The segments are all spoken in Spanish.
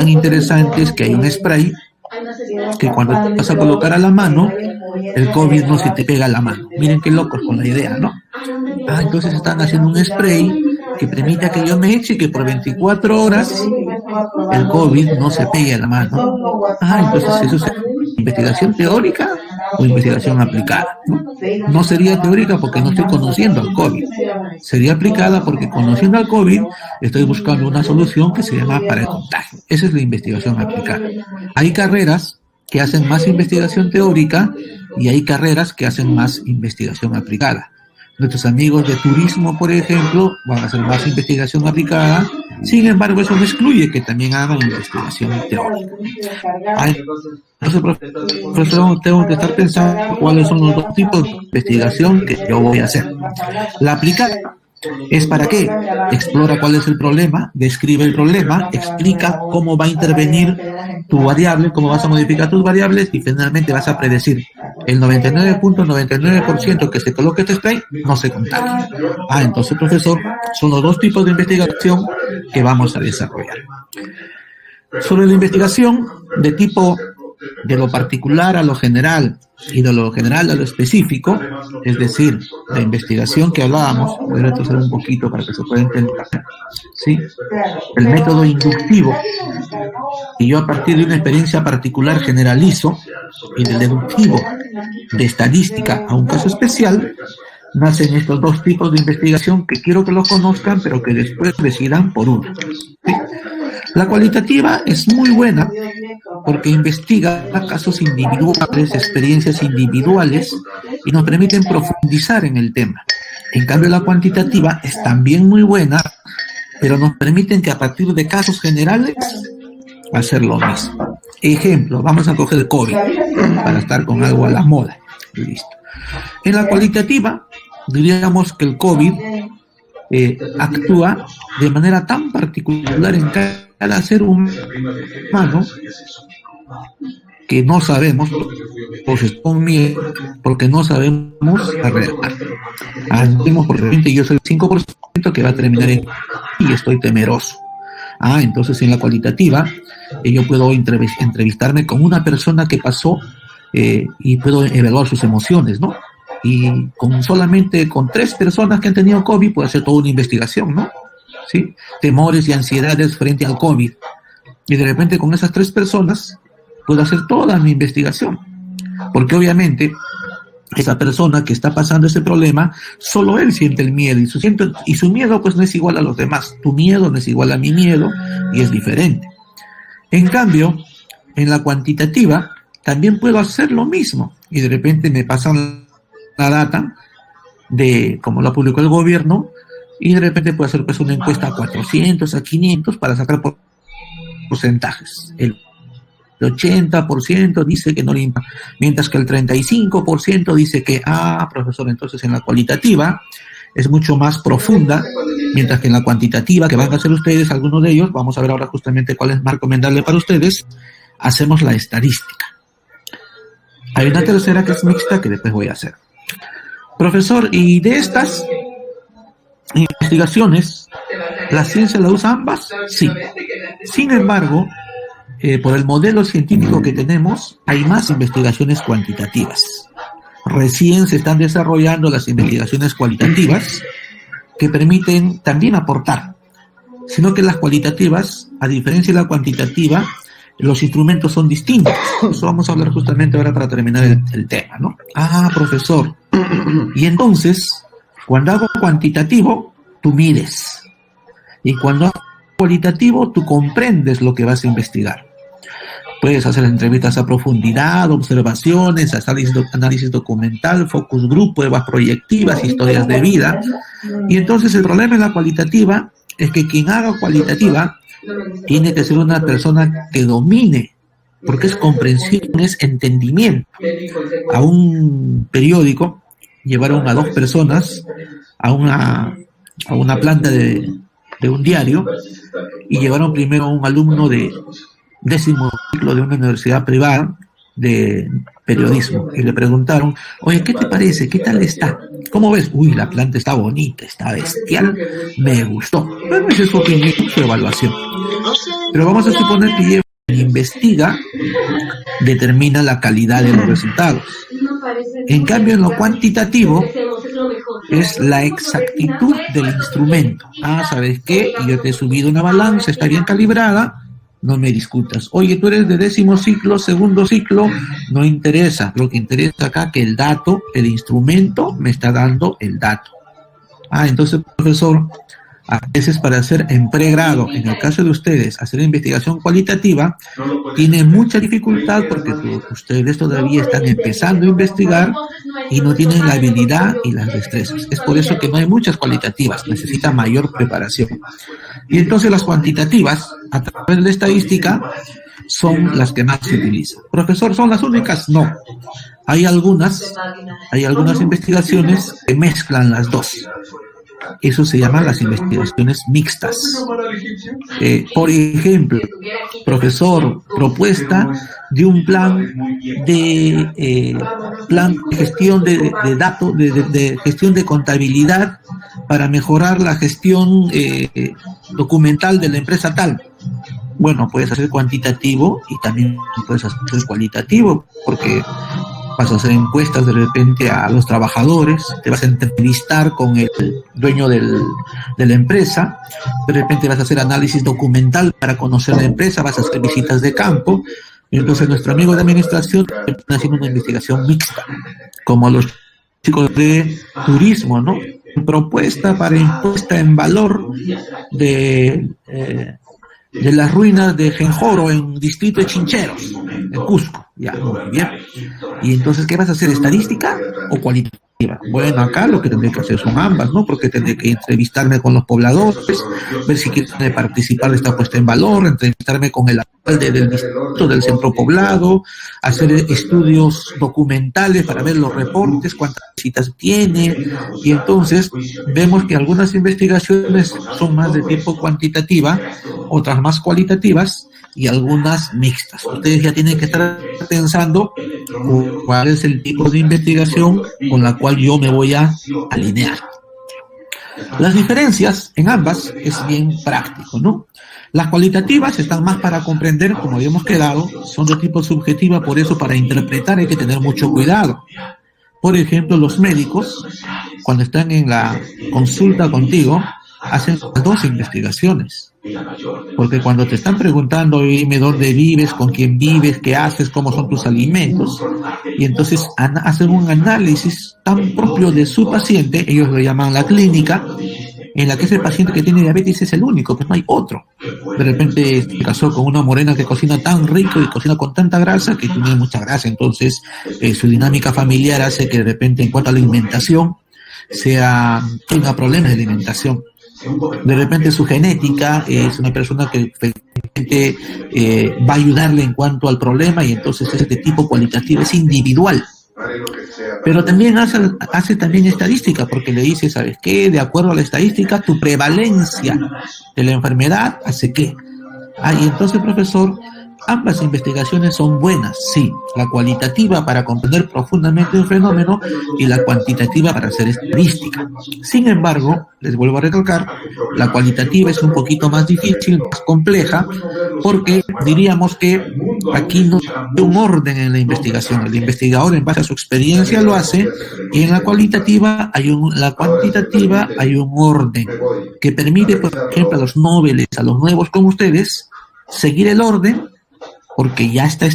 tan interesante es que hay un spray que cuando te vas a colocar a la mano, el COVID no se te pega a la mano. Miren qué locos con la idea, ¿no? Entonces están haciendo un spray que permite que yo me eche y que por 24 horas el COVID no se pegue a la mano. Entonces eso es investigación teórica o investigación aplicada, ¿no? No sería teórica porque no estoy conociendo al COVID. Sería aplicada porque conociendo al COVID estoy buscando una solución que se llama para el contagio. Esa es la investigación aplicada. Hay carreras que hacen más investigación teórica y hay carreras que hacen más investigación aplicada. Nuestros amigos de turismo, por ejemplo, van a hacer más investigación aplicada. Sin embargo, eso no excluye que también hagan investigación teórica. Entonces, profesor, tengo que estar pensando cuáles son los dos tipos de investigación que yo voy a hacer. La aplicada ¿es para qué? Explora cuál es el problema, describe el problema, explica cómo va a intervenir tu variable, cómo vas a modificar tus variables y finalmente vas a predecir el 99.99% que se coloque este spray no se contagia. Entonces, profesor, son los dos tipos de investigación que vamos a desarrollar. Sobre la investigación de tipo de lo particular a lo general y de lo general a lo específico, es decir, la investigación que hablábamos, voy a retroceder un poquito para que se pueda entender, ¿sí? El método inductivo, y yo a partir de una experiencia particular generalizo, y del deductivo de estadística a un caso especial, nacen estos dos tipos de investigación que quiero que los conozcan, pero que después decidan por uno, ¿sí? La cualitativa es muy buena porque investiga casos individuales, experiencias individuales y nos permiten profundizar en el tema. En cambio, la cuantitativa es también muy buena, pero nos permiten que a partir de casos generales hacer lo mismo. Ejemplo, vamos a coger el COVID para estar con algo a la moda. Listo. En la cualitativa, diríamos que el COVID actúa de manera tan particular en cada ser humano que no sabemos, pues con miedo, porque no sabemos arreglar. Andemos por repente, yo soy el 5% que va a terminar en y estoy temeroso. Entonces en la cualitativa yo puedo entrevistarme con una persona que pasó y puedo evaluar sus emociones, ¿no? Y solamente con 3 personas que han tenido COVID puedo hacer toda una investigación, ¿no? ¿Sí? Temores y ansiedades frente al COVID. Y de repente con esas 3 personas puedo hacer toda mi investigación. Porque obviamente esa persona que está pasando ese problema, solo él siente el miedo. Y su miedo pues no es igual a los demás. Tu miedo no es igual a mi miedo y es diferente. En cambio, en la cuantitativa también puedo hacer lo mismo. Y de repente me pasan la data de cómo lo publicó el gobierno y de repente puedo hacer pues una encuesta a 400, a 500 para sacar porcentajes. El 80% dice que no le impacta, mientras que el 35% dice que, profesor, entonces en la cualitativa es mucho más profunda, mientras que en la cuantitativa, que van a hacer ustedes, algunos de ellos, vamos a ver ahora justamente cuál es más recomendable para ustedes, hacemos la estadística. Hay una tercera que es mixta que después voy a hacer. Profesor, y de estas investigaciones, ¿la ciencia la usa ambas? Sí. Sin embargo, por el modelo científico que tenemos, hay más investigaciones cuantitativas. Recién se están desarrollando las investigaciones cualitativas que permiten también aportar, sino que las cualitativas, a diferencia de la cuantitativa, los instrumentos son distintos. Eso vamos a hablar justamente ahora para terminar el tema, ¿no? Profesor. Y entonces, cuando hago cuantitativo, tú mides. Y cuando hago cualitativo, tú comprendes lo que vas a investigar. Puedes hacer entrevistas a profundidad, observaciones, análisis documental, focus group, pruebas proyectivas, historias de vida. Y entonces el problema en la cualitativa es que quien haga cualitativa tiene que ser una persona que domine, porque es comprensión, es entendimiento. A un periódico llevaron a 2 personas a una planta de un diario y llevaron primero a un alumno de 10º ciclo de una universidad privada de periodismo y le preguntaron, oye, ¿qué te parece? ¿Qué tal está? ¿Cómo ves? Uy, la planta está bonita, está bestial, me gustó. Bueno, esa es su opinión, su evaluación. Pero vamos a suponer que quien investiga determina la calidad de los resultados. En cambio, en lo cuantitativo es la exactitud del instrumento. ¿Sabes qué? Yo te he subido una balanza, está bien calibrada, no me discutas. Oye, tú eres de 10º ciclo, 2º ciclo, no interesa. Lo que interesa acá que el dato, el instrumento me está dando el dato. Entonces, profesor, a veces para hacer en pregrado, en el caso de ustedes, hacer investigación cualitativa, tiene mucha dificultad porque ustedes todavía están empezando a investigar y no tienen la habilidad y las destrezas. Es por eso que no hay muchas cualitativas, necesita mayor preparación. Y entonces las cuantitativas, a través de la estadística, son las que más se utilizan. Profesor, ¿son las únicas? No. Hay algunas investigaciones que mezclan las dos. Eso se llama las investigaciones mixtas. Por ejemplo, profesor, propuesta de un plan de gestión de datos, de gestión de contabilidad para mejorar la gestión documental de la empresa tal. Bueno, puedes hacer cuantitativo y también puedes hacer cualitativo, porque vas a hacer encuestas de repente a los trabajadores, te vas a entrevistar con el dueño de la empresa, de repente vas a hacer análisis documental para conocer la empresa, vas a hacer visitas de campo. Entonces nuestro amigo de administración está haciendo una investigación mixta, como los chicos de turismo, ¿no? Propuesta para impuesta en valor de las ruinas de Genjoro en distrito de Chincheros, en Cusco. Ya, muy bien. Y entonces, ¿qué vas a hacer? ¿Estadística o cualitativa? Bueno, acá lo que tendré que hacer son ambas, ¿no? Porque tendré que entrevistarme con los pobladores, ver si quieren participar de esta puesta en valor, entrevistarme con el alcalde del distrito, del centro poblado, hacer estudios documentales para ver los reportes, cuántas visitas tiene. Y entonces vemos que algunas investigaciones son más de tipo cuantitativa, otras más cualitativas y algunas mixtas. Ustedes ya tienen que estar pensando cuál es el tipo de investigación con la cual yo me voy a alinear. Las diferencias en ambas es bien práctico, ¿no? Las cualitativas están más para comprender, como habíamos quedado, son de tipo subjetiva, por eso para interpretar hay que tener mucho cuidado. Por ejemplo, los médicos, cuando están en la consulta contigo, hacen dos investigaciones. Porque cuando te están preguntando, dime dónde vives, con quién vives, qué haces, cómo son tus alimentos, y entonces hacen un análisis tan propio de su paciente, ellos lo llaman la clínica, en la que ese paciente que tiene diabetes es el único, que no hay otro. De repente se casó con una morena que cocina tan rico y cocina con tanta grasa que tiene mucha grasa, entonces su dinámica familiar hace que de repente en cuanto a la alimentación tenga problemas de alimentación. De repente su genética es una persona que va a ayudarle en cuanto al problema y entonces este tipo cualitativo es individual. Pero también hace también estadística porque le dice, ¿sabes qué? De acuerdo a la estadística, tu prevalencia de la enfermedad hace qué. Y entonces, profesor, ambas investigaciones son buenas, sí. La cualitativa para comprender profundamente un fenómeno y la cuantitativa para hacer estadística. Sin embargo, les vuelvo a recalcar, la cualitativa es un poquito más difícil, más compleja, porque diríamos que aquí no hay un orden en la investigación. El investigador, en base a su experiencia, lo hace, y en la cuantitativa hay un orden que permite, por ejemplo, a los noveles, a los nuevos como ustedes, seguir el orden, porque ya está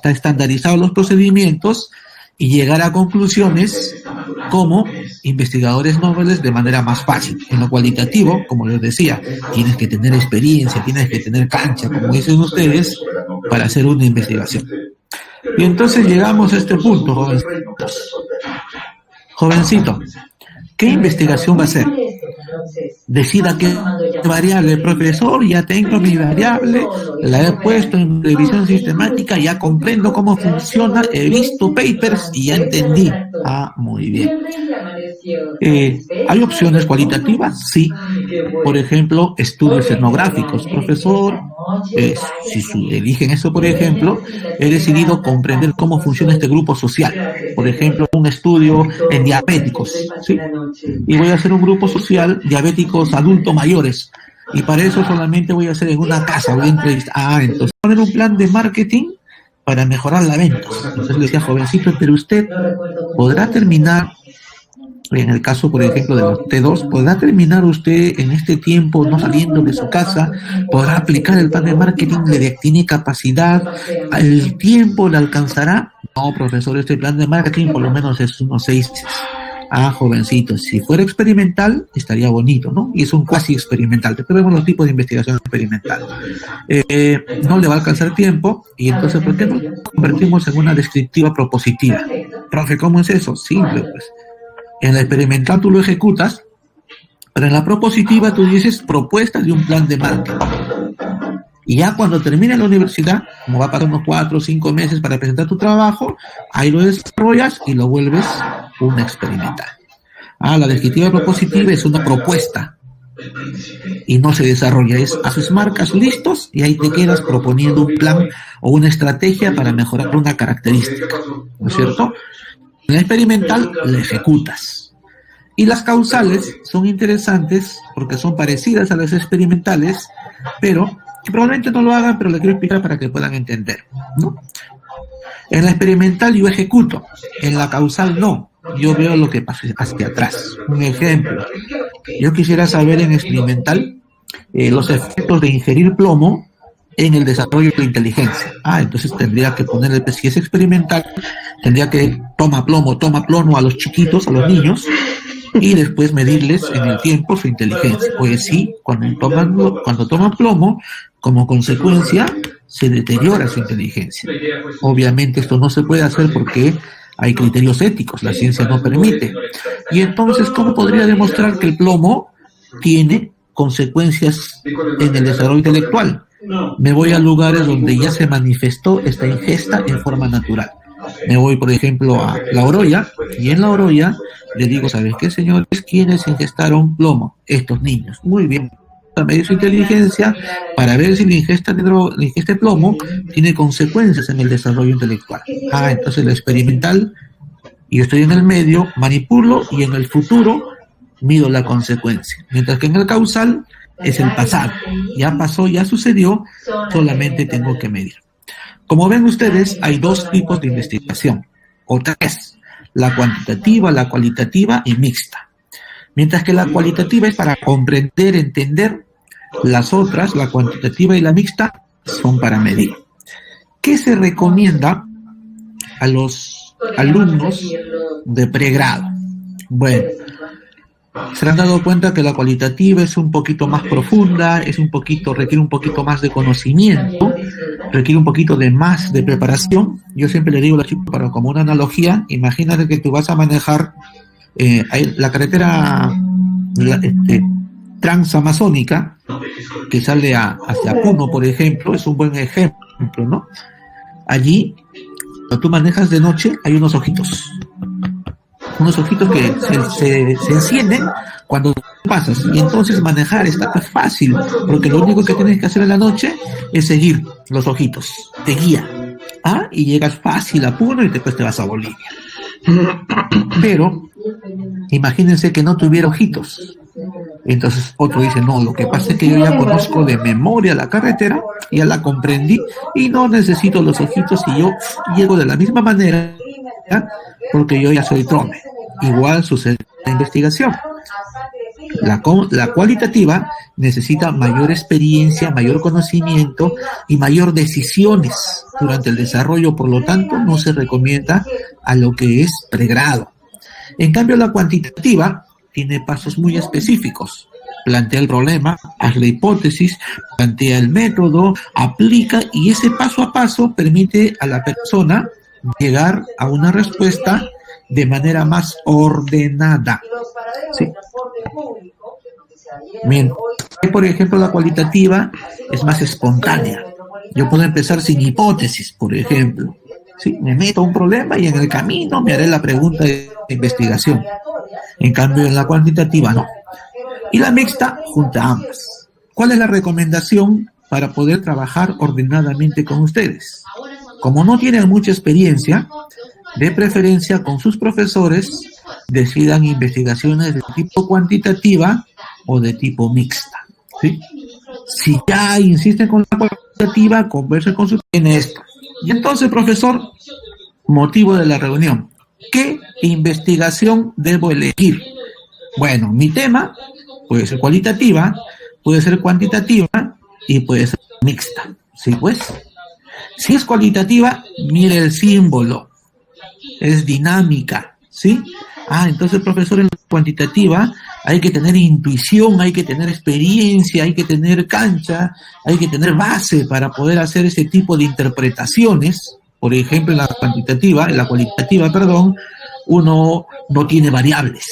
estandarizado los procedimientos y llegar a conclusiones como investigadores noveles de manera más fácil. En lo cualitativo, como les decía, tienes que tener experiencia, tienes que tener cancha, como dicen ustedes, para hacer una investigación. Y entonces llegamos a este punto, jovencito, ¿qué investigación va a hacer? Decida qué variable, profesor, ya tengo mi variable, la he puesto en revisión sistemática, ya comprendo cómo funciona, he visto papers y ya entendí. Muy bien. ¿Hay opciones cualitativas? Sí. Por ejemplo, estudios etnográficos. Profesor, Si eligen eso, por ejemplo, he decidido comprender cómo funciona este grupo social. Por ejemplo, un estudio en diabéticos, ¿sí? Y voy a hacer un grupo social diabéticos adultos mayores. Y para eso solamente voy a hacer en una casa, voy a entrevistar. Entonces poner un plan de marketing para mejorar la venta. Entonces le decía, jovencito, pero usted podrá terminar, en el caso, por ejemplo, de los T2, ¿podrá terminar usted en este tiempo no saliendo de su casa? ¿Podrá aplicar el plan de marketing? ¿Tiene capacidad? ¿El tiempo le alcanzará? No, profesor, este plan de marketing por lo menos es unos 6 meses. Jovencito, si fuera experimental, estaría bonito, ¿no? Y es un cuasi experimental. Después vemos los tipos de investigación experimental. No le va a alcanzar tiempo, y entonces, ¿por qué no lo convertimos en una descriptiva propositiva? Profe, ¿cómo es eso? Simple, pues. En la experimental tú lo ejecutas, pero en la propositiva tú dices propuesta de un plan de marketing. Y ya cuando termine la universidad, como va a pasar unos 4 o 5 meses para presentar tu trabajo, ahí lo desarrollas y lo vuelves una experimental. La descriptiva propositiva es una propuesta y no se desarrolla, haces marcas listos y ahí te quedas proponiendo un plan o una estrategia para mejorar una característica, ¿no es cierto? En la experimental la ejecutas. Y las causales son interesantes porque son parecidas a las experimentales, pero que probablemente no lo hagan, pero les quiero explicar para que puedan entender, ¿no? En la experimental yo ejecuto, en la causal no. Yo veo lo que pasa hacia atrás. Un ejemplo, yo quisiera saber en experimental los efectos de ingerir plomo en el desarrollo de la inteligencia. Entonces tendría que ponerle, si es experimental, tendría que toma plomo a los chiquitos, a los niños, y después medirles en el tiempo su inteligencia. Pues sí, cuando toman plomo, como consecuencia, se deteriora su inteligencia. Obviamente esto no se puede hacer porque hay criterios éticos, la ciencia no permite. Y entonces, ¿cómo podría demostrar que el plomo tiene consecuencias en el desarrollo intelectual? Me voy a lugares donde ya se manifestó esta ingesta en forma natural. Me voy, por ejemplo, a La Oroya, y en La Oroya le digo, ¿sabes qué, señores? ¿Quiénes ingestaron plomo? Estos niños. Muy bien. Para medir su inteligencia, para ver si la ingesta de plomo tiene consecuencias en el desarrollo intelectual. Entonces la experimental, yo estoy en el medio, manipulo, y en el futuro mido la consecuencia. Mientras que en el causal es el pasado. Ya pasó, ya sucedió, solamente tengo que medir. Como ven ustedes, hay 2 tipos de investigación, o 3, la cuantitativa, la cualitativa y mixta. Mientras que la cualitativa es para comprender, entender, las otras, la cuantitativa y la mixta, son para medir. ¿Qué se recomienda a los alumnos de pregrado? Bueno, se han dado cuenta que la cualitativa es un poquito más profunda, requiere un poquito más de conocimiento, requiere un poquito de más de preparación. Yo siempre le digo a los chicos, como una analogía, imagínate que tú vas a manejar la carretera transamazónica que sale hacia Puno, por ejemplo, es un buen ejemplo, ¿no? Allí, cuando tú manejas de noche, hay unos ojitos que se encienden cuando pasas, y entonces manejar está fácil, porque lo único que tienes que hacer en la noche es seguir los ojitos, te guía, y llegas fácil a Puno y después te vas a Bolivia. Pero imagínense que no tuviera ojitos. Entonces otro dice, no, lo que pasa es que yo ya conozco de memoria la carretera, ya la comprendí y no necesito los ojitos, y yo llego de la misma manera, porque yo ya soy trome. Igual sucede en la investigación. La cualitativa necesita mayor experiencia, mayor conocimiento y mayor decisiones durante el desarrollo, por lo tanto no se recomienda a lo que es pregrado. En cambio, la cuantitativa tiene pasos muy específicos. Plantea el problema, haz la hipótesis, plantea el método, aplica, y ese paso a paso permite a la persona llegar a una respuesta de manera más ordenada. ¿Sí? Mientras que, por ejemplo, la cualitativa es más espontánea. Yo puedo empezar sin hipótesis, por ejemplo. ¿Sí? Me meto a un problema y en el camino me haré la pregunta de investigación. En cambio, en la cuantitativa no. Y la mixta junta ambas. ¿Cuál es la recomendación para poder trabajar ordenadamente con ustedes. Como no tienen mucha experiencia, de preferencia con sus profesores, decidan investigaciones de tipo cuantitativa o de tipo mixta, ¿sí? Si ya insisten con la cuantitativa, conversen con su en esto. Y entonces, profesor, motivo de la reunión. ¿Qué investigación debo elegir? Bueno, mi tema puede ser cualitativa, puede ser cuantitativa y puede ser mixta. ¿Sí, pues? Si es cualitativa, mire el símbolo. Es dinámica, ¿sí? Entonces, profesor, en la cuantitativa hay que tener intuición, hay que tener experiencia, hay que tener cancha, hay que tener base para poder hacer ese tipo de interpretaciones. Por ejemplo, en la cualitativa, uno no tiene variables.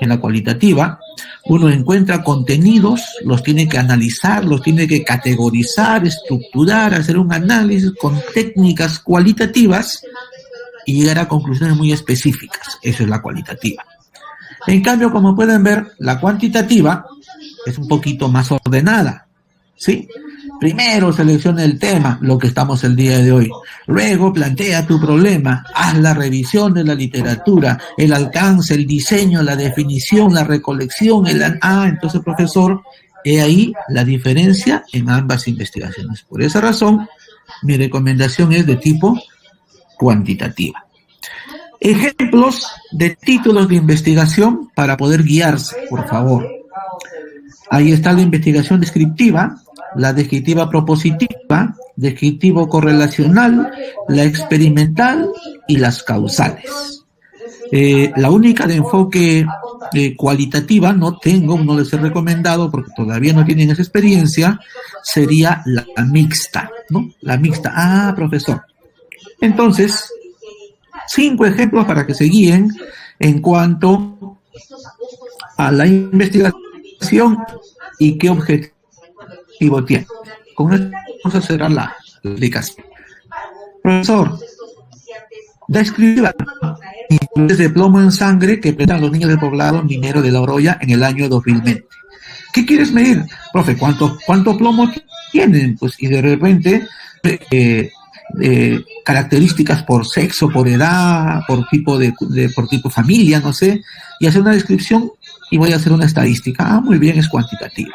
En la cualitativa, uno encuentra contenidos, los tiene que analizar, los tiene que categorizar, estructurar, hacer un análisis con técnicas cualitativas y llegar a conclusiones muy específicas. Eso es la cualitativa. En cambio, como pueden ver, la cuantitativa es un poquito más ordenada, ¿sí? Primero selecciona el tema, lo que estamos el día de hoy. Luego plantea tu problema, haz la revisión de la literatura, el alcance, el diseño, la definición, la recolección, entonces, profesor, he ahí la diferencia en ambas investigaciones. Por esa razón, mi recomendación es de tipo cuantitativa. Ejemplos de títulos de investigación para poder guiarse, por favor. Ahí está la investigación descriptiva, la descriptiva propositiva, descriptivo correlacional, la experimental y las causales. La única de enfoque cualitativa no les he recomendado porque todavía no tienen esa experiencia, sería la mixta, ¿no? La mixta. Profesor. Entonces, 5 ejemplos para que se guíen en cuanto a la investigación y qué objetivo tiene. Con esto vamos a cerrar la explicación. Profesor, describa niveles de plomo en sangre que presentan los niños del poblado minero de La Oroya en el año 2020. ¿Qué quieres medir? Profe, ¿cuánto plomo tienen? Pues, y de repente, características por sexo, por edad, por tipo familia, no sé, y hacer una descripción y voy a hacer una estadística. Muy bien, es cuantitativa.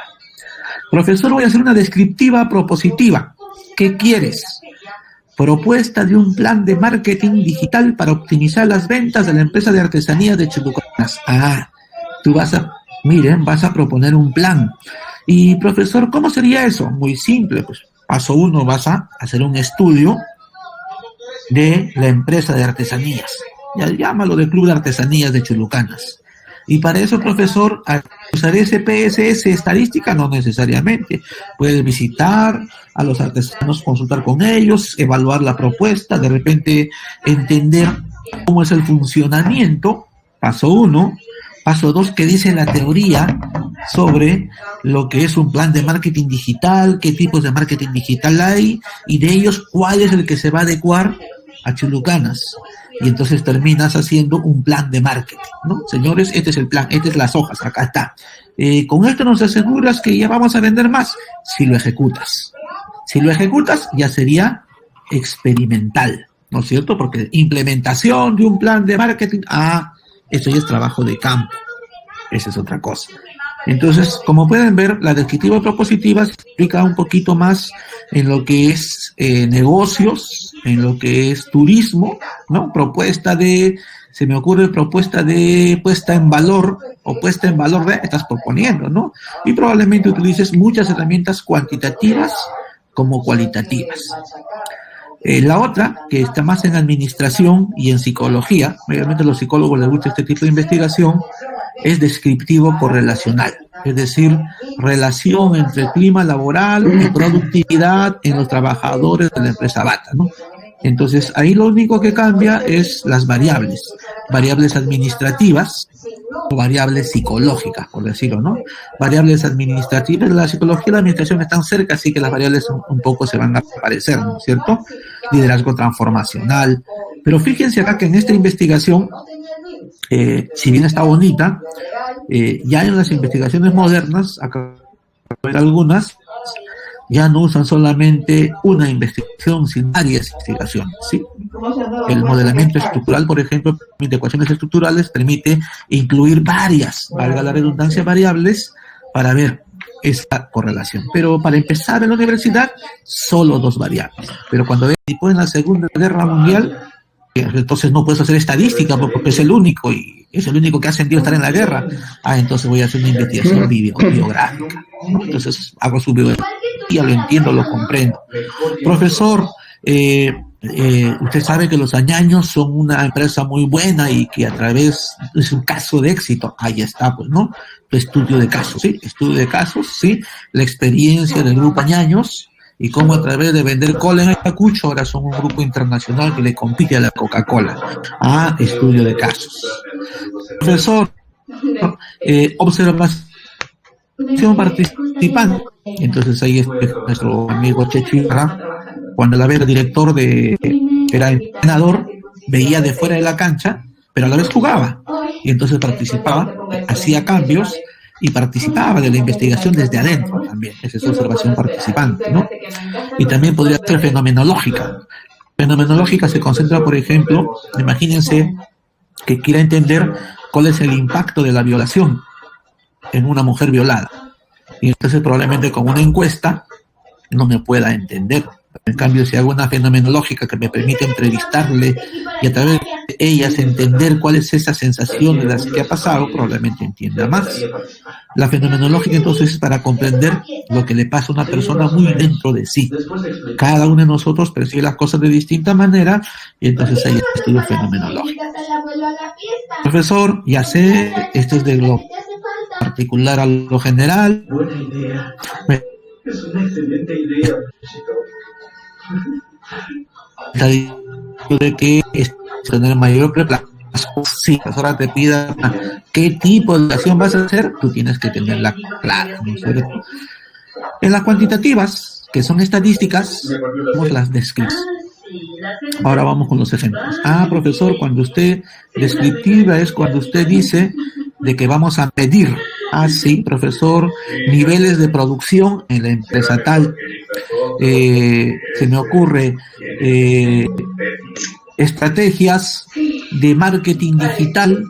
Profesor, voy a hacer una descriptiva propositiva. ¿Qué quieres? Propuesta de un plan de marketing digital para optimizar las ventas de la empresa de artesanías de Chulucanas. Tú vas a proponer un plan. Y profesor, ¿cómo sería eso? Muy simple, pues paso 1, vas a hacer un estudio de la empresa de artesanías. Ya llámalo del Club de Artesanías de Chulucanas. Y para eso, profesor, ¿usar PSS estadística? No necesariamente. Puedes visitar a los artesanos, consultar con ellos, evaluar la propuesta, de repente entender cómo es el funcionamiento. Paso 1. Paso 2, ¿qué dice la teoría sobre lo que es un plan de marketing digital? ¿Qué tipos de marketing digital hay? Y de ellos, ¿cuál es el que se va a adecuar a Chulucanas? Y entonces terminas haciendo un plan de marketing, ¿no? Señores, este es el plan, estas es las hojas, acá está. Con esto nos aseguras que ya vamos a vender más, si lo ejecutas. Si lo ejecutas, ya sería experimental, ¿no es cierto? Porque implementación de un plan de marketing, eso ya es trabajo de campo. Esa es otra cosa. Entonces, como pueden ver, la descriptiva propositiva se explica un poquito más en lo que es negocios, en lo que es turismo, ¿no? Propuesta de puesta en valor o puesta en valor de, estás proponiendo, ¿no? Y probablemente utilices muchas herramientas cuantitativas como cualitativas. La otra, que está más en administración y en psicología, obviamente a los psicólogos les gusta este tipo de investigación, es descriptivo correlacional, es decir, relación entre clima laboral y productividad en los trabajadores de la empresa Bata, ¿no? Entonces, ahí lo único que cambia es las variables administrativas o variables psicológicas, por decirlo, ¿no? Variables administrativas, la psicología y la administración están cerca, así que las variables un poco se van a aparecer, ¿no es cierto? Liderazgo transformacional. Pero fíjense acá que en esta investigación, si bien está bonita, ya en las investigaciones modernas, acá hay algunas, ya no usan solamente una investigación, sino varias investigaciones, ¿sí? El modelamiento estructural, por ejemplo, permite ecuaciones estructurales, permite incluir varias, valga la redundancia, variables para ver esta correlación. Pero para empezar en la universidad, solo 2 variables. Pero cuando después en la Segunda Guerra Mundial, entonces no puedes hacer estadística porque es el único y es el único que ha sentido estar en la guerra. Entonces voy a hacer una investigación biográfica, ¿no? Entonces hago su biografía, lo entiendo, lo comprendo. Profesor, usted sabe que los Añaños son una empresa muy buena y que a través es un caso de éxito. Ahí está, pues, ¿no? Estudio de casos, ¿sí? Estudio de casos, ¿sí? La experiencia del grupo Añaños y cómo a través de vender cola en Ayacucho ahora son un grupo internacional que le compite a la Coca-Cola. Estudio de casos. Profesor, observación participante. Entonces ahí está nuestro amigo Checho Ibarra, cuando la era director era entrenador, veía de fuera de la cancha, pero a la vez jugaba. Y entonces participaba, hacía cambios y participaba de la investigación desde adentro también. Esa es observación participante, ¿no? Y también podría ser fenomenológica. Fenomenológica se concentra, por ejemplo, imagínense que quiera entender cuál es el impacto de la violación en una mujer violada. Y entonces probablemente con una encuesta no me pueda entender. En cambio, si hago una fenomenológica que me permite entrevistarle y a través de ellas entender cuál es esa sensación de las que ha pasado, probablemente entienda más. La fenomenológica entonces es para comprender lo que le pasa a una persona muy dentro de sí. Cada uno de nosotros percibe las cosas de distinta manera y entonces hay estudios fenomenológicos. Profesor, ya sé, esto es de lo particular a lo general. Buena idea. Es una excelente idea. De que es tener mayor preparación. Si la profesora te pida qué tipo de acción vas a hacer, tú tienes que tenerla clara, ¿no es cierto? En las cuantitativas, que son estadísticas, vemos las descripciones. Ahora vamos con los ejemplos. Profesor, cuando usted descriptiva es cuando usted dice de que vamos a medir. Sí, profesor, niveles de producción en la empresa tal. Se me ocurre estrategias de marketing digital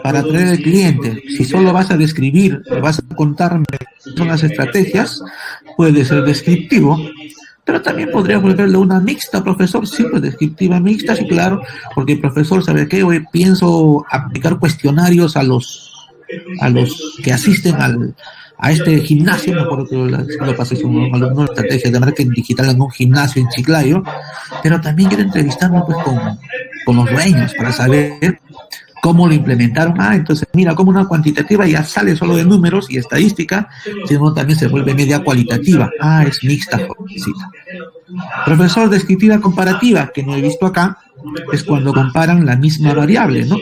para atraer al cliente. Si solo vas a describir, vas a contarme qué son las estrategias, puede ser descriptivo, pero también podría volverle una mixta, profesor. Sí, pues descriptiva mixta, sí, claro, porque el profesor, ¿sabe qué? Hoy pienso aplicar cuestionarios a los que asisten a este gimnasio. Me acuerdo que lo pasé con un alumno de estrategias de marketing digital en un gimnasio en Chiclayo, pero también quiero entrevistarme pues con los dueños para saber cómo lo implementaron. Entonces mira, como una cuantitativa ya sale solo de números y estadística, sino también se vuelve media cualitativa. Es mixta, jovencita. Profesor, descriptiva comparativa, que no he visto acá, es cuando comparan la misma variable, ¿no?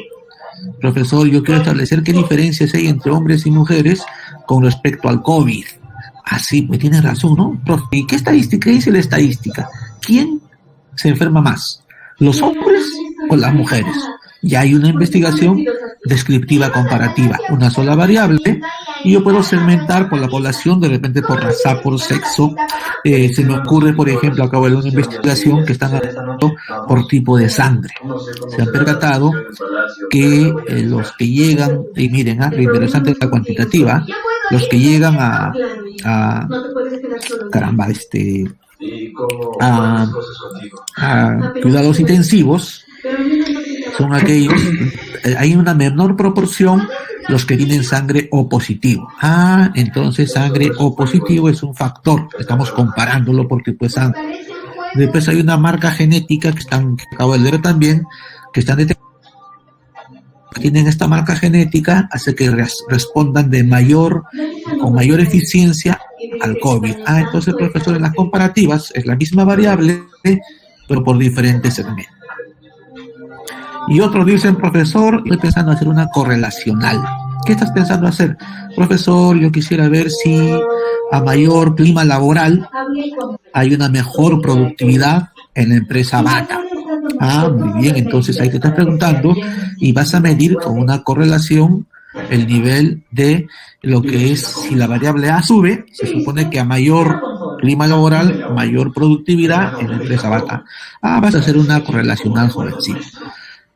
Profesor, yo quiero establecer qué diferencias hay entre hombres y mujeres con respecto al COVID. Sí, pues tiene razón, ¿no? Profe, ¿y qué estadística dice la estadística? ¿Quién se enferma más? ¿Los hombres o las mujeres? Ya hay una investigación descriptiva comparativa, una sola variable, y yo puedo segmentar por la población, de repente por raza, por sexo. Se me ocurre, por ejemplo, acabo de ver una investigación que están haciendo por tipo de sangre. Se han percatado que los que llegan, y miren, lo interesante es la cuantitativa, los que llegan a cuidados intensivos, son aquellos, hay una menor proporción los que tienen sangre O positivo. Entonces sangre O positivo es un factor, estamos comparándolo por tipo de sangre. Después hay una marca genética que acabo de leer también, que están detectando, tienen esta marca genética, hace que respondan con mayor eficiencia al COVID. Entonces, profesor, en las comparativas es la misma variable, pero por diferentes segmentos. Y otros dicen, profesor, estoy pensando hacer una correlacional. ¿Qué estás pensando hacer? Profesor, yo quisiera ver si a mayor clima laboral hay una mejor productividad en la empresa Bata. Muy bien, entonces ahí te estás preguntando y vas a medir con una correlación el nivel de lo que es, si la variable A sube, se supone que a mayor clima laboral, mayor productividad en la empresa bata. Vas a hacer una correlacional jovencito.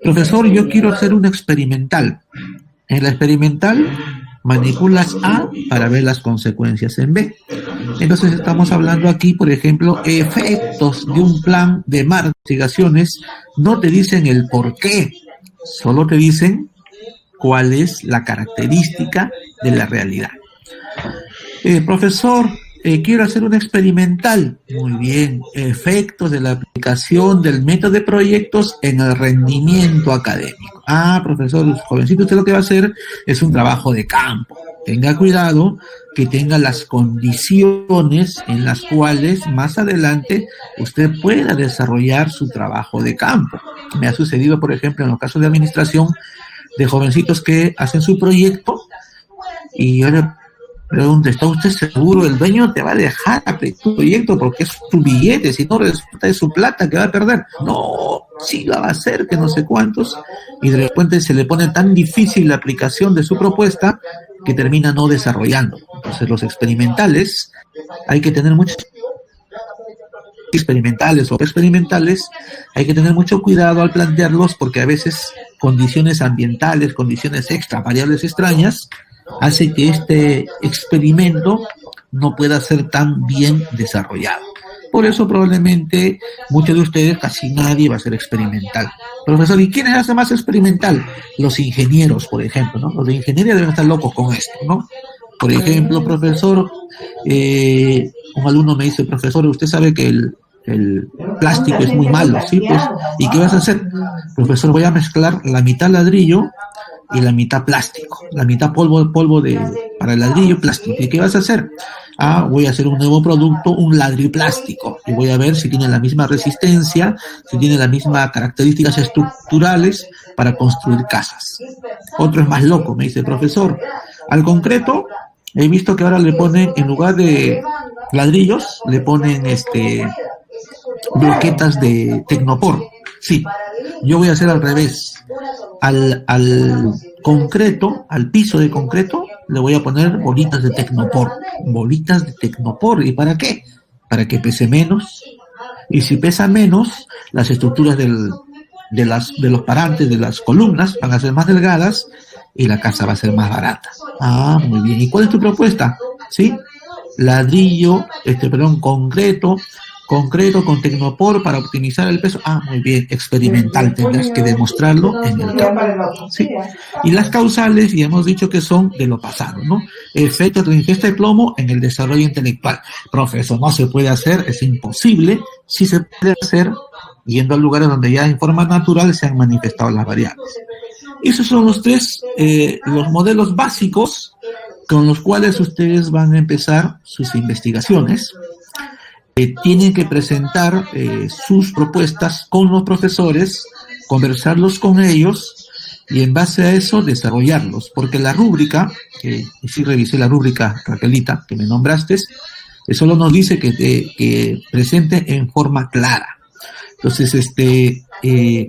Profesor, yo quiero hacer una experimental. En la experimental manipulas A para ver las consecuencias en B. Entonces estamos hablando aquí, por ejemplo, efectos de un plan de investigaciones. No te dicen el por qué, solo te dicen cuál es la característica de la realidad. Profesor, quiero hacer una experimental. Muy bien. Efectos de la aplicación del método de proyectos en el rendimiento académico. Profesor, jovencito, usted lo que va a hacer es un trabajo de campo. Tenga cuidado que tenga las condiciones en las cuales más adelante usted pueda desarrollar su trabajo de campo. Me ha sucedido, por ejemplo, en los casos de administración, de jovencitos que hacen su proyecto y yo le pregunto, ¿está usted seguro? El dueño te va a dejar tu proyecto porque es tu billete, si no resulta de su plata que va a perder. No, sí la va a hacer, que no sé cuántos, y de repente se le pone tan difícil la aplicación de su propuesta que termina no desarrollando. Entonces los experimentales, hay que tener mucho experimentales o experimentales, hay que tener mucho cuidado al plantearlos porque a veces condiciones ambientales, condiciones extra, variables extrañas, hace que este experimento no pueda ser tan bien desarrollado. Por eso probablemente muchos de ustedes, casi nadie va a ser experimental. Profesor, ¿y quiénes hacen más experimental? Los ingenieros, por ejemplo, ¿no? Los de ingeniería deben estar locos con esto, ¿no? Por ejemplo, profesor, un alumno me dice, profesor, usted sabe que el plástico es muy malo, ¿sí? Pues, ¿y qué vas a hacer? Profesor, voy a mezclar la mitad ladrillo y la mitad plástico, la mitad polvo para el ladrillo plástico. ¿Y qué vas a hacer? Voy a hacer un nuevo producto, un ladriplástico, y voy a ver si tiene la misma resistencia, si tiene las mismas características estructurales para construir casas. Otro es más loco, me dice, profesor, al concreto he visto que ahora le ponen, en lugar de ladrillos, le ponen bloquetas de tecnopor. Sí, yo voy a hacer al revés. Al concreto, al piso de concreto, le voy a poner bolitas de tecnopor. Bolitas de tecnopor. ¿Y para qué? Para que pese menos. Y si pesa menos, las estructuras de los parantes, de las columnas, van a ser más delgadas y la casa va a ser más barata. Muy bien. ¿Y cuál es tu propuesta? ¿Sí? Ladrillo, concreto con tecnopor para optimizar el peso. Muy bien, experimental, tendrás que demostrarlo en el campo. ¿Sí? Y las causales, ya hemos dicho que son de lo pasado, ¿no? Efectos de la ingesta de plomo en el desarrollo intelectual. Profesor, no se puede hacer, es imposible. Sí se puede hacer yendo a lugares donde ya en forma natural se han manifestado las variables. Esos son los los modelos básicos con los cuales ustedes van a empezar sus investigaciones. Tienen que presentar sus propuestas con los profesores, conversarlos con ellos y en base a eso desarrollarlos, porque la rúbrica, y sí revisé la rúbrica, Raquelita, que me nombraste, solo nos dice que presente en forma clara. Entonces,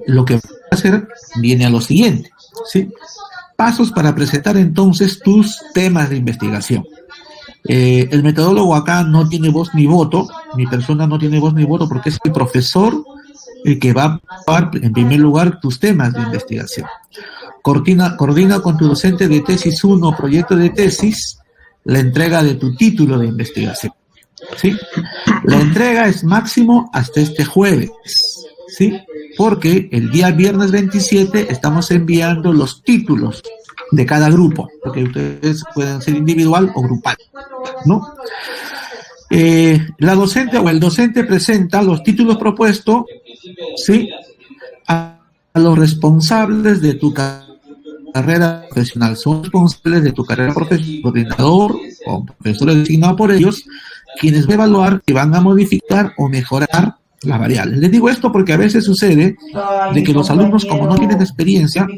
lo que vas a hacer viene a lo siguiente, ¿sí? Pasos para presentar entonces tus temas de investigación. El metodólogo acá no tiene voz ni voto, mi persona no tiene voz ni voto porque es el profesor el que va a dar en primer lugar tus temas de investigación. Coordina con tu docente de tesis 1 proyecto de tesis la entrega de tu título de investigación. ¿Sí? La entrega es máximo hasta este jueves, ¿sí? Porque el día viernes 27 estamos enviando los títulos de cada grupo, porque ustedes pueden ser individual o grupal, ¿no? La docente o el docente presenta los títulos propuestos, ¿sí? A los responsables de tu carrera profesional. Son responsables de tu carrera profesional, coordinador o profesor designado por ellos, quienes van a evaluar que van a modificar o mejorar las variables. Les digo esto porque a veces sucede de que los alumnos, como no tienen experiencia,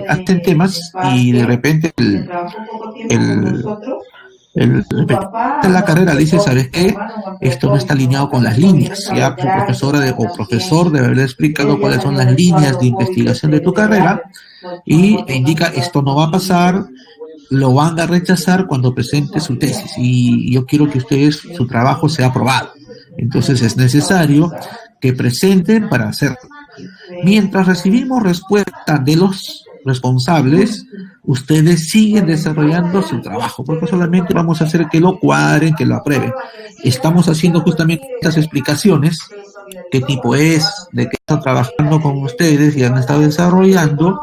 hacen temas y de repente el de la carrera le dice, ¿sabes qué? Esto no está alineado con las líneas. Ya tu profesora o profesor debe haber explicado cuáles son las líneas de investigación de tu carrera y te indica, esto no va a pasar, lo van a rechazar cuando presente su tesis y yo quiero que ustedes, su trabajo sea aprobado. Entonces es necesario que presenten para hacerlo. Mientras recibimos respuesta de los responsables, ustedes siguen desarrollando su trabajo, porque solamente vamos a hacer que lo cuadren, que lo aprueben. Estamos haciendo justamente estas explicaciones, qué tipo es, de qué están trabajando con ustedes y han estado desarrollando,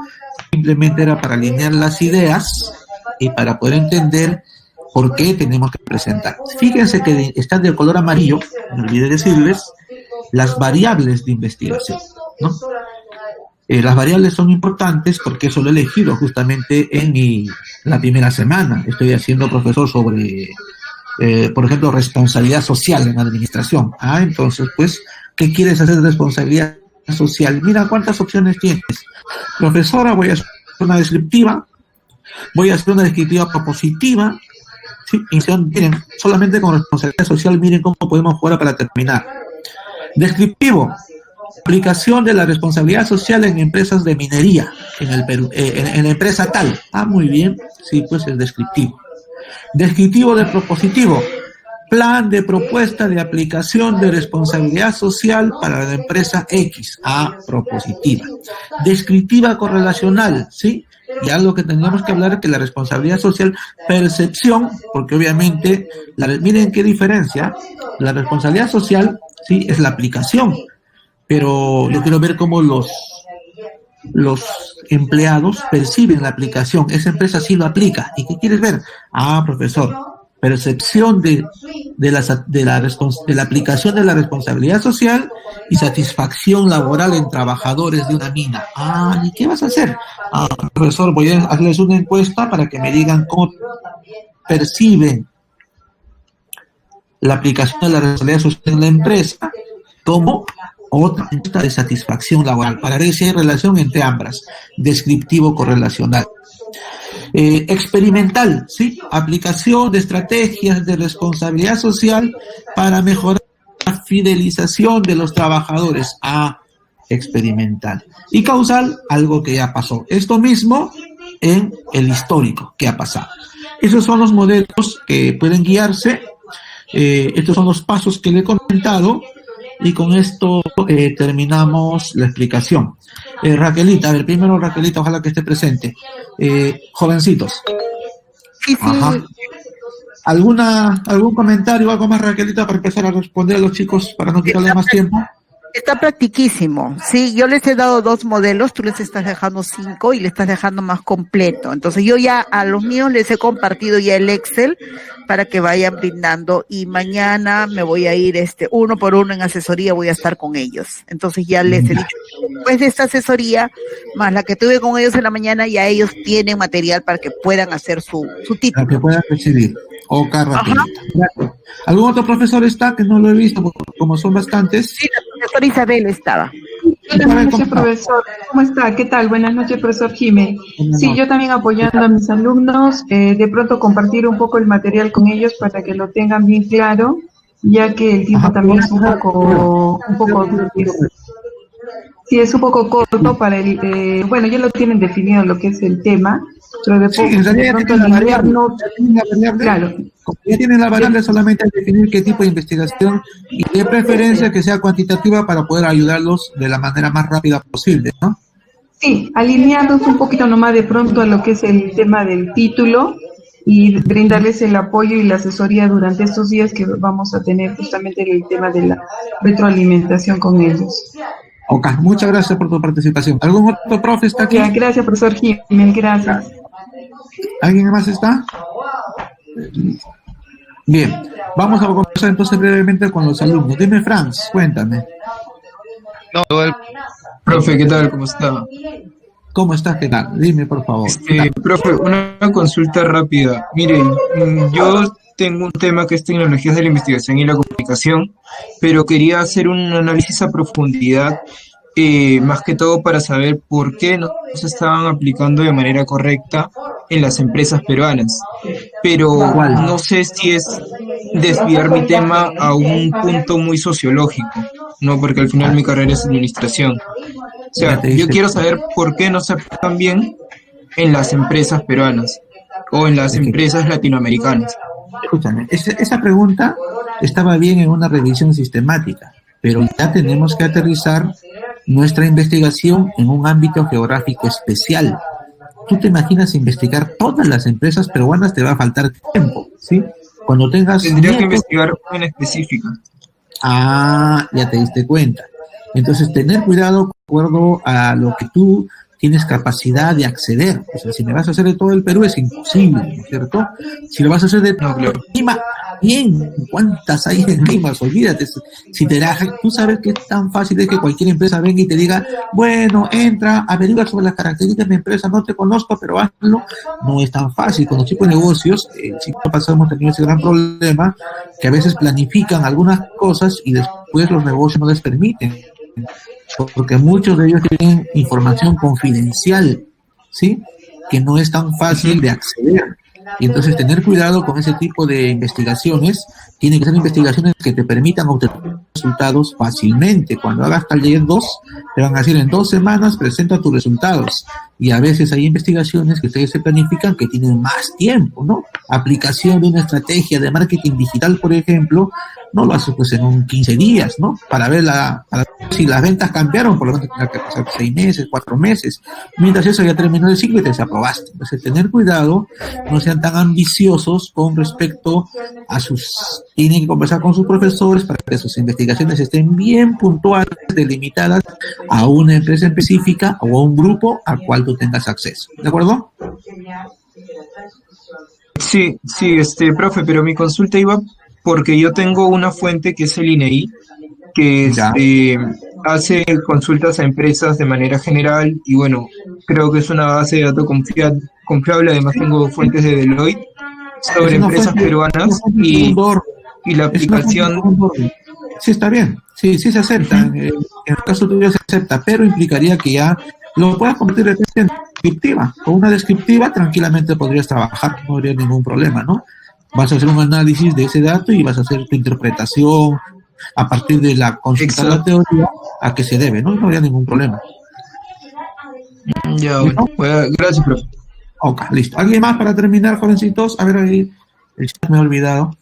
simplemente era para alinear las ideas y para poder entender por qué tenemos que presentar. Fíjense que están de color amarillo, me olvidé decirles, las variables de investigación, ¿no? Las variables son importantes porque eso lo he elegido justamente en la primera semana. Estoy haciendo, profesor, sobre, por ejemplo, responsabilidad social en administración. Entonces, pues, ¿qué quieres hacer de responsabilidad social? Mira cuántas opciones tienes. Profesora, voy a hacer una descriptiva, voy a hacer una descriptiva propositiva. Sí, miren, solamente con responsabilidad social, miren cómo podemos jugar para terminar. Descriptivo. Aplicación de la responsabilidad social en empresas de minería en el Perú, en la empresa tal. Muy bien, sí, pues el descriptivo. Descriptivo de propositivo. Plan de propuesta de aplicación de responsabilidad social para la empresa X. Propositiva. Descriptiva correlacional, ¿sí? Y algo que tendríamos que hablar es que la responsabilidad social, percepción, porque obviamente, miren qué diferencia. La responsabilidad social, sí, es la aplicación. Pero yo quiero ver cómo los empleados perciben la aplicación. Esa empresa sí lo aplica. ¿Y qué quieres ver? Profesor, percepción de la aplicación de la responsabilidad social y satisfacción laboral en trabajadores de una mina. ¿Y qué vas a hacer? Profesor, voy a hacerles una encuesta para que me digan cómo perciben la aplicación de la responsabilidad social en la empresa como otra encuesta de satisfacción laboral, para ver si hay relación entre ambas, descriptivo correlacional. Experimental, ¿sí? Aplicación de estrategias de responsabilidad social para mejorar la fidelización de los trabajadores. Experimental. Y causal, algo que ya pasó. Esto mismo en el histórico que ha pasado. Esos son los modelos que pueden guiarse. Estos son los pasos que le he comentado. Y con esto terminamos la explicación. Raquelita, a ver, primero Raquelita, ojalá que esté presente. Jovencitos. Sí. ¿Algún comentario, algo más, Raquelita, para empezar a responder a los chicos, para no quitarle más tiempo? Está practiquísimo. Sí, yo les he dado 2 modelos, tú les estás dejando 5 y le estás dejando más completo. Entonces yo ya a los míos les he compartido ya el Excel para que vayan brindando y mañana me voy a ir uno por uno en asesoría, voy a estar con ellos. Entonces ya les he dicho, después de esta asesoría, más la que tuve con ellos en la mañana, ya ellos tienen material para que puedan hacer su título. Para que puedan recibir. Raquelita. ¿Algún otro profesor está que no lo he visto, como son bastantes? Sí, la profesora Isabel estaba. Buenas noches, profesor. ¿Cómo está? ¿Qué tal? Buenas noches, profesor Jiménez. Sí, yo también apoyando a mis alumnos, de pronto compartir un poco el material con ellos para que lo tengan bien claro, ya que el tiempo también es un poco corto para el, bueno, ya lo tienen definido lo que es el tema, pero de pronto claro. Como ya tienen la variable, solamente hay que definir qué tipo de investigación y de preferencia que sea cuantitativa para poder ayudarlos de la manera más rápida posible, ¿no? Sí, alinearnos un poquito nomás de pronto a lo que es el tema del título y brindarles el apoyo y la asesoría durante estos días que vamos a tener justamente el tema de la retroalimentación con ellos. Ok, muchas gracias por tu participación. ¿Algún otro profe está aquí? Gracias, profesor Jiménez, gracias. ¿Alguien más está? Bien, vamos a comenzar entonces brevemente con los alumnos. Dime, Franz, cuéntame. Profe, ¿qué tal? ¿Cómo está? ¿Cómo estás? ¿Qué tal? Dime, por favor. Profe, una consulta rápida. Miren, yo tengo un tema que es tecnologías de la investigación y la comunicación, pero quería hacer un análisis a profundidad, más que todo para saber por qué no se estaban aplicando de manera correcta en las empresas peruanas. Pero no sé si es desviar mi tema a un punto muy sociológico, ¿no? Porque al final mi carrera es administración. O sea, yo quiero saber por qué no se aplican bien en las empresas peruanas. o en las empresas latinoamericanas? Escúchame, esa pregunta estaba bien en una revisión sistemática, pero ya tenemos que aterrizar nuestra investigación en un ámbito geográfico especial. Tú te imaginas investigar todas las empresas peruanas, te va a faltar tiempo, ¿sí? Cuando tengas Tendría que investigar una en específica. Ah, ya te diste cuenta. Entonces, tener cuidado de acuerdo a lo que tú tienes capacidad de acceder. O sea, si me vas a hacer de todo el Perú es imposible, ¿no es cierto? Si lo vas a hacer de No, claro. Lima, bien, ¿cuántas hay en Lima? Olvídate. Si te da, tú sabes que es tan fácil de que cualquier empresa venga y te diga, bueno, entra, averigua sobre las características de mi empresa, no te conozco, pero hazlo. No es tan fácil. Con los tipos de negocios, sí pasado hemos tenido ese gran problema, que a veces planifican algunas cosas y después los negocios no les permiten, porque muchos de ellos tienen información confidencial, ¿sí? Que no es tan fácil de acceder. Y entonces tener cuidado con ese tipo de investigaciones. Tienen que ser investigaciones que te permitan obtener resultados fácilmente. Cuando hagas taller 2, te van a decir en 2 semanas presenta tus resultados. Y a veces hay investigaciones que ustedes se planifican que tienen más tiempo, ¿no? Aplicación de una estrategia de marketing digital, por ejemplo, no lo haces pues en un 15 días, ¿no? Para ver si las ventas cambiaron, por lo menos tendrá que pasar 6 meses, 4 meses. Mientras eso ya terminó el ciclo y te desaprobaste. Entonces, tener cuidado, no sean tan ambiciosos con respecto a tienen que conversar con sus profesores para que sus investigaciones estén bien puntuales, delimitadas a una empresa específica o a un grupo al cual tú tengas acceso. ¿De acuerdo? Sí, profe, pero mi consulta iba porque yo tengo una fuente que es el INEI, que hace consultas a empresas de manera general y bueno, creo que es una base de datos confiable. Además tengo fuentes de Deloitte sobre empresas peruanas y la aplicación. Sí, está bien, sí se acepta. En el caso tuyo se acepta, pero implicaría que ya lo puedas convertir en descriptiva. Con una descriptiva tranquilamente podrías trabajar, no habría ningún problema, ¿no? Vas a hacer un análisis de ese dato y vas a hacer tu interpretación a partir de la consulta de la teoría a qué se debe, ¿no? No habría ningún problema. Ya, bueno. Gracias, profe. Ok, listo. ¿Alguien más para terminar, jovencitos? A ver, ahí el chat me he olvidado.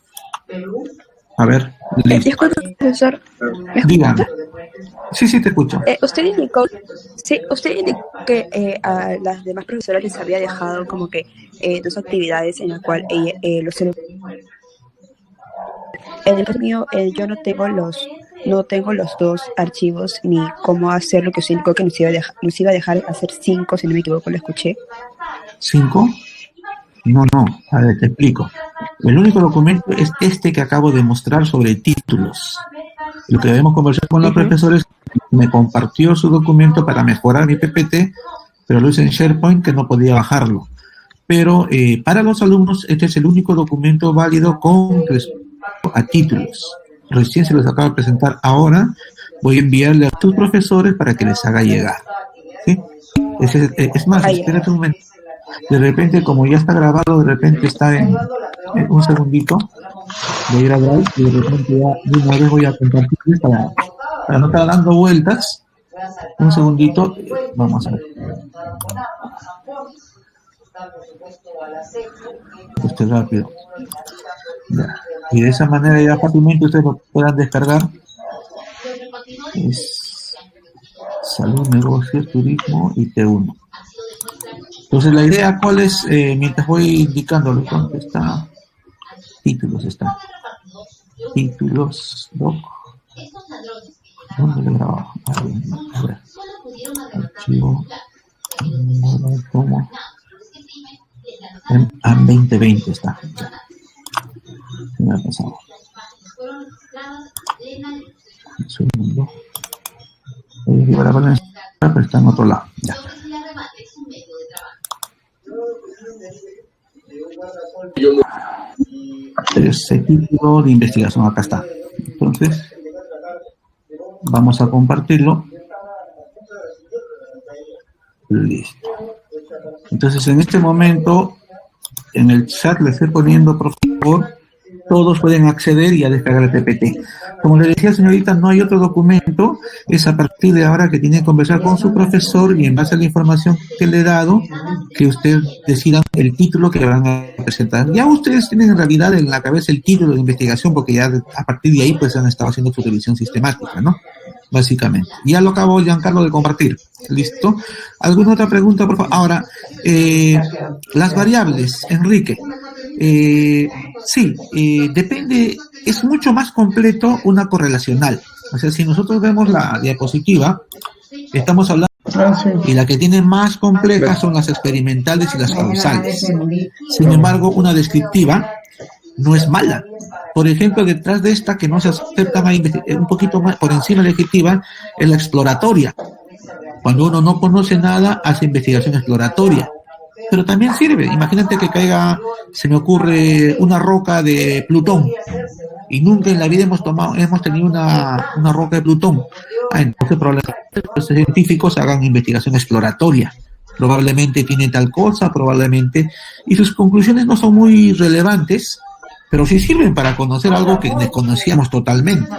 A ver, listo. Disculpe, profesor. Dígame. Sí, te escucho. Usted indicó que a las demás profesoras les había dejado como que 2 actividades en las cuales los en el caso mío yo no tengo los 2 archivos ni cómo hacer lo que usted indicó que nos iba a dejar hacer 5, si no me equivoco, lo escuché. ¿5? No, a ver, te explico. El único documento es este que acabo de mostrar sobre títulos. Lo que debemos conversar con los profesores, me compartió su documento para mejorar mi PPT, pero lo hice en SharePoint que no podía bajarlo. Pero para los alumnos este es el único documento válido con respecto a títulos. Recién se los acabo de presentar ahora. Voy a enviarle a tus profesores para que les haga llegar. ¿Sí? Es más, espérate un momento. De repente, como ya está grabado, de repente está en un segundito. Voy a ir a Drive y de repente ya de una vez voy a compartir para no estar dando vueltas. Un segundito. Vamos a ver. Esto es rápido. Ya. Y de esa manera ya fácilmente ustedes lo puedan descargar. Es salud, negocios, turismo y T1. Entonces la idea cuál es, mientras voy indicándolo, ¿dónde está? Títulos está. Títulos, doc. ¿Dónde lo he grabado? A ver. Archivo. ¿Cómo? En 2020 está. ¿Qué me ha pasado? Un segundo. Voy a llevar a Valencia, pero está en otro lado. Ya. Ese título de investigación acá está. Entonces, vamos a compartirlo. Listo. Entonces, en este momento, en el chat le estoy poniendo, por favor, todos pueden acceder y a descargar el PPT. Como le decía, señorita, no hay otro documento, es a partir de ahora que tiene que conversar con su profesor y en base a la información que le he dado, que ustedes decidan el título que van a presentar. Ya ustedes tienen en realidad en la cabeza el título de investigación, porque ya a partir de ahí pues han estado haciendo su revisión sistemática, ¿no? Básicamente. Ya lo acabo, Giancarlo, de compartir. ¿Listo? ¿Alguna otra pregunta, por favor? Ahora, las variables, Enrique. Sí, depende, es mucho más completo una correlacional. O sea, si nosotros vemos la diapositiva, estamos hablando, y la que tiene más complejas son las experimentales y las causales. Sin embargo, una descriptiva no es mala. Por ejemplo, detrás de esta que no se acepta un poquito más por encima de la descriptiva es la exploratoria. Cuando uno no conoce nada, hace investigación exploratoria. Pero también sirve. Imagínate que caiga, se me ocurre, una roca de Plutón. Y nunca en la vida hemos tenido una roca de Plutón. Entonces probablemente los científicos hagan investigación exploratoria. Probablemente tiene tal cosa, probablemente. Y sus conclusiones no son muy relevantes, pero sí sirven para conocer algo que desconocíamos totalmente.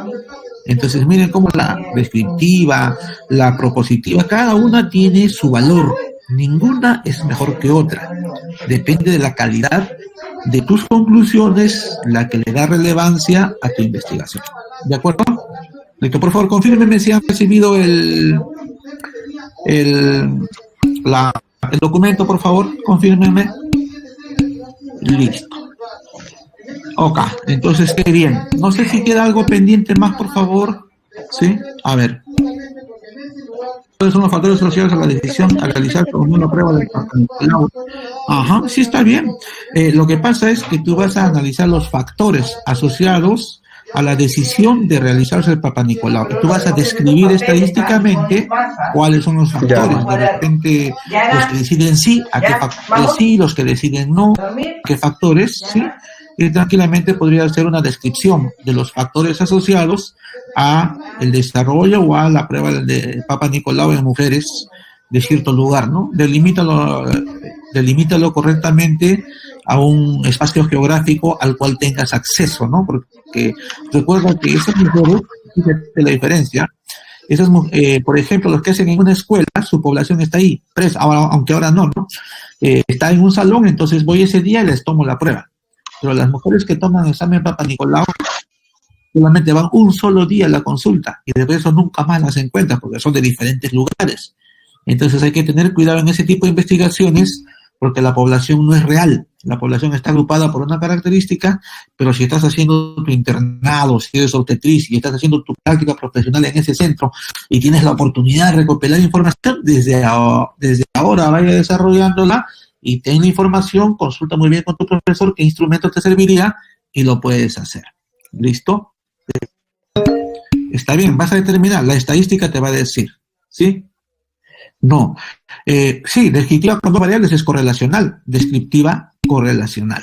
Entonces miren cómo la descriptiva, la propositiva, cada una tiene su valor. Ninguna es mejor que otra. Depende de la calidad de tus conclusiones, la que le da relevancia a tu investigación. ¿De acuerdo? Listo, por favor, confírmenme si han recibido el documento, por favor, confírmenme. Listo. Ok, entonces qué bien. No sé si queda algo pendiente más, por favor. ¿Sí? A ver. ¿Cuáles son los factores asociados a la decisión a realizar una prueba de Papanicolau? Ajá, sí está bien. Lo que pasa es que tú vas a analizar los factores asociados a la decisión de realizarse el Papanicolau. Tú vas a describir estadísticamente cuáles son los factores. De repente, los que deciden sí, a qué factores sí, los que deciden no, qué factores sí. Y tranquilamente podría ser una descripción de los factores asociados a el desarrollo o a la prueba de Papanicolau en mujeres de cierto lugar, ¿no? Delimítalo correctamente a un espacio geográfico al cual tengas acceso, ¿no? Porque recuerda que esas mujeres, fíjate la diferencia, por ejemplo, los que hacen en una escuela, su población está ahí, presa, aunque ahora no, ¿no? Está en un salón, entonces voy ese día y les tomo la prueba. Pero las mujeres que toman examen Papanicolau solamente van un solo día a la consulta y de eso nunca más las encuentran porque son de diferentes lugares. Entonces hay que tener cuidado en ese tipo de investigaciones porque la población no es real. La población está agrupada por una característica, pero si estás haciendo tu internado, si eres obstetriz y estás haciendo tu práctica profesional en ese centro y tienes la oportunidad de recopilar información, desde ahora vaya desarrollándola y ten la información, consulta muy bien con tu profesor qué instrumento te serviría y lo puedes hacer. ¿Listo? Está bien, vas a determinar, la estadística te va a decir, ¿sí? No. Sí, descriptiva con dos variables es correlacional, descriptiva correlacional.